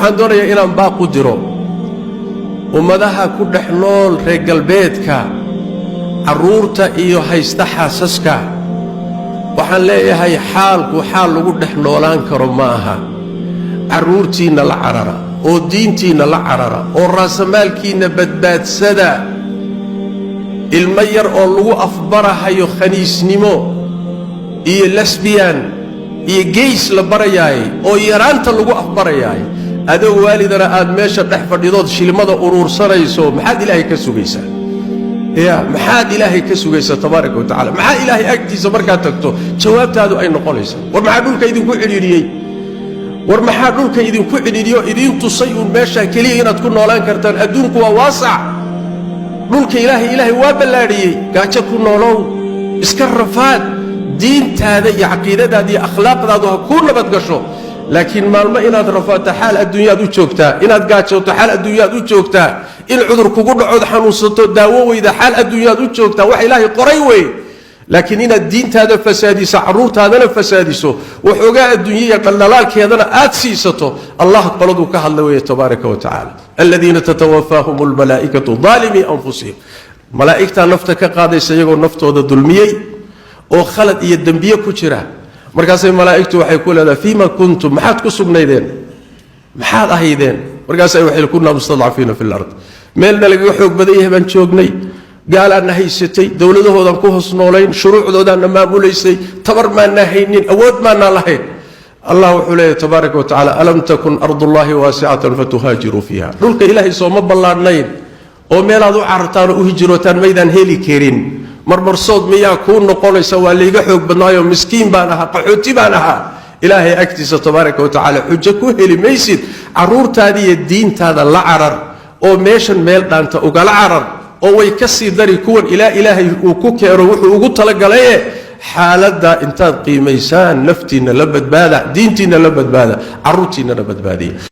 waxaan doonayaa inaan baaq u diro ummadaha ku dhex nool reer galbeedka carruurta iyo haysta xaasaska waxaan leeyahay xaalku xaal lagu dhex noolaan karo ma aha carruurtiinna la carara oo diintiinna la carara oo raasamaalkiinna badbaadsada ilmo yar oo lagu afbarahayo khaniisnimo iyo lesbian iyo geys la barayaay oo yaraanta lagu afbarayaay adoo waalidana aad meesha dhex fadhidood shilmada uruursanayso maxaad ilaahay ka sugaysaa maxaad ilaahay ka sugaysaa tabaaraka wa tacaala maxaa ilaahay agtiisa markaad tagto jawaabtaadu ay noqonaysaa war maxaa dhulka idinku cidhiidhiyey war maxaa dhulka idinku cidhiidhiyo idiin tusay uun meeshaa keliya inaad ku noolaan kartaan adduunku waa waasac dhulka ilaahay waa ballaadhiyey gaajo ku noolow iska rafaad diintaada iyo caqiidadaada iyo akhlaaqdaadu ha kuu nabad gasho laakiin maalmo inaad rafaato xaal adduunyaad u joogtaa inaad gaajooto xaal adduunyaad u joogtaa in cudur kugu dhacood xanuunsato daawo weyda xaal adduunyaad u joogtaa wax ilaahay qoray wey laakiin inaad diintaada fasaadiso carruurtaadana fasaadiso waxoogaa adduunyaya dhaldhalaalkeedana aad siisato allah qoladuu ka hadla weeye tabaaraka wa tacaala aladiina tatawaffaahum almalaa'ikatu daalimii anfusihim malaa'igtaa nafta ka qaadaysa iyagoo naftooda dulmiyey oo khalad iyo dembiye ku jira markaasay malaa'igtu waxay ku leedahay fiima kuntum maxaad ku sugnaydeen maxaad ahaydeen markaasay waxay kunaa mustadcafiina fi lard meelna lagaga xoog badan yahay baan joognay gaalaanna haysatay dowladahoodan ku hoos noolayn shuruucdoodaanna maamulaysay tabar maannaa haynin awood maannaa lahayn allah wuxuu leeyahay tabaaraka wa tacaala alam takun ardullaahi waasicatan fatuhaajiruu fiiha dhulka ilaahay sooma ballaadhnayn oo meelaad u carartaan oo u hijrootaan maydaan heli karin marmarsood miyaa kuu noqonaysa waa layga xoog badnaayoo miskiin baan ahaa qaxooti baan ahaa ilaahay agtiisa tabaaraka wa tacaala xujo ku heli maysid carruurtaada iyo diintaada la carar oo meeshan meel dhaanta ugala carar oo way ka sii dari kuwan ilaahay uu ku keeno wuxuu ugu talagalaye xaaladda intaad qiimaysaan naftiinna la badbaada diintiinna la badbaada carruurtiinnana badbaadiya